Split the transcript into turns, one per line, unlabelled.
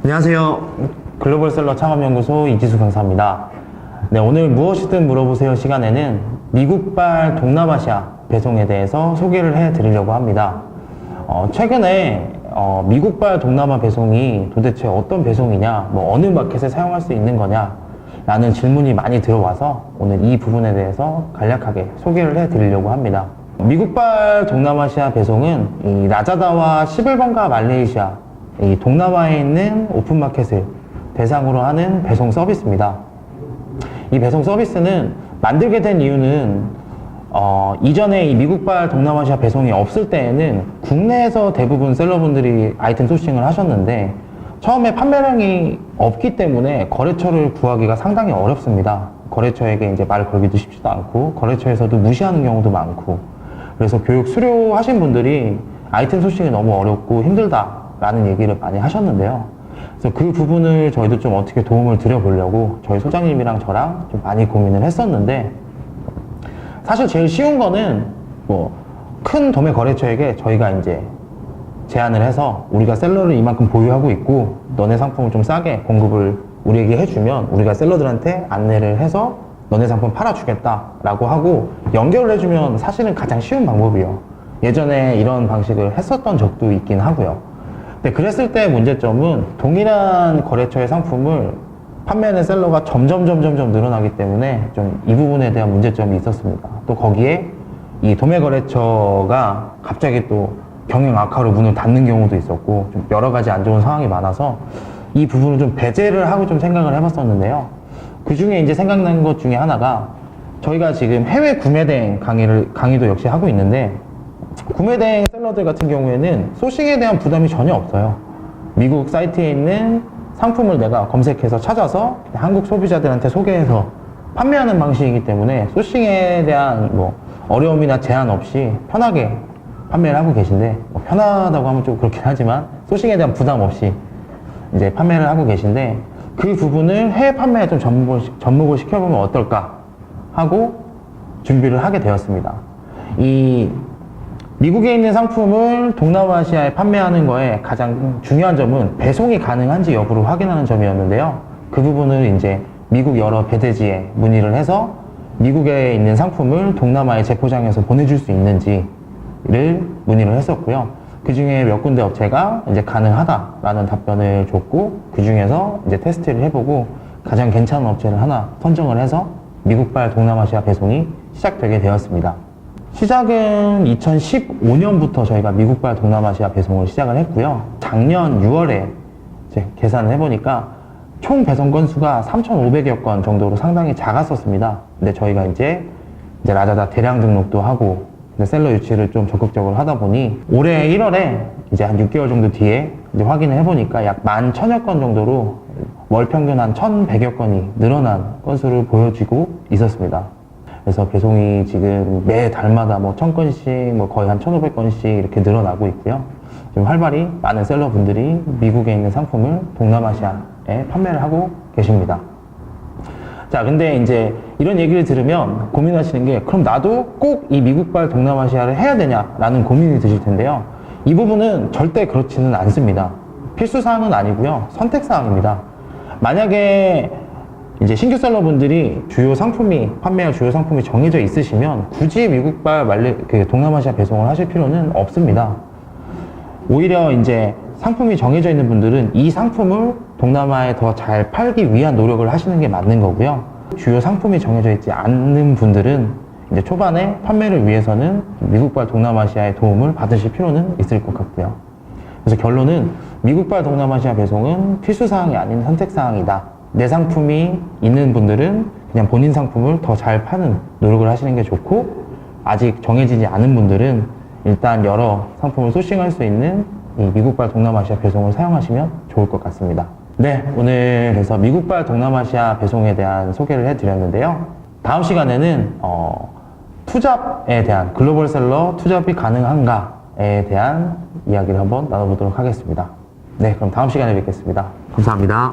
안녕하세요. 글로벌셀러 창업연구소 이지수 강사입니다. 네, 오늘 무엇이든 물어보세요 시간에는 미국발 동남아시아 배송에 대해서 소개를 해드리려고 합니다. 최근에 미국발 동남아 배송이 도대체 어떤 배송이냐, 어느 마켓에 사용할 수 있는 거냐 라는 질문이 많이 들어와서 오늘 이 부분에 대해서 간략하게 소개를 해드리려고 합니다. 미국발 동남아시아 배송은 이 라자다와 11번가 말레이시아, 이 동남아에 있는 오픈마켓을 대상으로 하는 배송 서비스입니다. 이 배송 서비스는 만들게 된 이유는 이전에 이 미국발 동남아시아 배송이 없을 때에는 국내에서 대부분 셀러분들이 아이템 소싱을 하셨는데 처음에 판매량이 없기 때문에 거래처를 구하기가 상당히 어렵습니다. 거래처에게 이제 말을 걸기도 쉽지도 않고 거래처에서도 무시하는 경우도 많고, 그래서 교육 수료하신 분들이 아이템 소싱이 너무 어렵고 힘들다라는 얘기를 많이 하셨는데요. 그래서 그 부분을 저희도 좀 어떻게 도움을 드려보려고 저희 소장님이랑 저랑 좀 많이 고민을 했었는데, 사실 제일 쉬운 거는 큰 도매 거래처에게 저희가 이제 제안을 해서 우리가 셀러를 이만큼 보유하고 있고 너네 상품을 좀 싸게 공급을 우리에게 해주면 우리가 셀러들한테 안내를 해서 너네 상품 팔아주겠다 라고 하고 연결을 해주면 사실은 가장 쉬운 방법이에요. 예전에 이런 방식을 했었던 적도 있긴 하고요. 근데 그랬을 때 문제점은 동일한 거래처의 상품을 판매하는 셀러가 점점 늘어나기 때문에 좀 이 부분에 대한 문제점이 있었습니다. 또 거기에 이 도매 거래처가 갑자기 또 경영 악화로 문을 닫는 경우도 있었고 좀 여러 가지 안 좋은 상황이 많아서 이 부분을 좀 배제를 하고 좀 생각을 해봤었는데요. 그 중에 이제 생각난 것 중에 하나가 저희가 지금 해외 구매대행 강의도 역시 하고 있는데, 구매대행 셀러들 같은 경우에는 소싱에 대한 부담이 전혀 없어요. 미국 사이트에 있는 상품을 내가 검색해서 찾아서 한국 소비자들한테 소개해서 판매하는 방식이기 때문에 소싱에 대한 어려움이나 제한 없이 편하게 판매를 하고 계신데, 편하다고 하면 좀 그렇긴 하지만 소싱에 대한 부담 없이 이제 판매를 하고 계신데, 그 부분을 해외 판매에 좀 접목을 시켜보면 어떨까 하고 준비를 하게 되었습니다. 이 미국에 있는 상품을 동남아시아에 판매하는 거에 가장 중요한 점은 배송이 가능한지 여부를 확인하는 점이었는데요. 그 부분을 이제 미국 여러 배대지에 문의를 해서 미국에 있는 상품을 동남아에 재포장해서 보내줄 수 있는지를 문의를 했었고요. 그 중에 몇 군데 업체가 이제 가능하다라는 답변을 줬고, 그 중에서 이제 테스트를 해보고 가장 괜찮은 업체를 하나 선정을 해서 미국발 동남아시아 배송이 시작되게 되었습니다. 시작은 2015년부터 저희가 미국발 동남아시아 배송을 시작을 했고요. 작년 6월에 이제 계산을 해보니까 총 배송 건수가 3,500여 건 정도로 상당히 작았었습니다. 근데 저희가 이제 라자다 대량 등록도 하고 셀러 유치를 좀 적극적으로 하다 보니 올해 1월에 이제 한 6개월 정도 뒤에 이제 확인을 해보니까 약 11,000여 건 정도로 월 평균 한 1,100여 건이 늘어난 건수를 보여주고 있었습니다. 그래서 배송이 지금 매 달마다 1,000건씩 거의 한 1,500건씩 이렇게 늘어나고 있고요. 지금 활발히 많은 셀러분들이 미국에 있는 상품을 동남아시아에 판매를 하고 계십니다. 자, 근데 이제 이런 얘기를 들으면 고민하시는 게, 그럼 나도 꼭 이 미국발 동남아시아를 해야 되냐라는 고민이 드실 텐데요. 이 부분은 절대 그렇지는 않습니다. 필수사항은 아니고요. 선택사항입니다. 만약에 이제 신규 셀러분들이 판매할 주요 상품이 정해져 있으시면 굳이 미국발 동남아시아 배송을 하실 필요는 없습니다. 오히려 이제 상품이 정해져 있는 분들은 이 상품을 동남아에 더 잘 팔기 위한 노력을 하시는 게 맞는 거고요. 주요 상품이 정해져 있지 않는 분들은 이제 초반에 판매를 위해서는 미국발 동남아시아의 도움을 받으실 필요는 있을 것 같고요. 그래서 결론은 미국발 동남아시아 배송은 필수사항이 아닌 선택사항이다. 내 상품이 있는 분들은 그냥 본인 상품을 더 잘 파는 노력을 하시는 게 좋고, 아직 정해지지 않은 분들은 일단 여러 상품을 소싱할 수 있는 이 미국발 동남아시아 배송을 사용하시면 좋을 것 같습니다. 네, 오늘 그래서 미국발 동남아시아 배송에 대한 소개를 해드렸는데요. 다음 시간에는 투잡에 대한, 글로벌셀러 투잡이 가능한가에 대한 이야기를 한번 나눠보도록 하겠습니다. 네, 그럼 다음 시간에 뵙겠습니다. 감사합니다.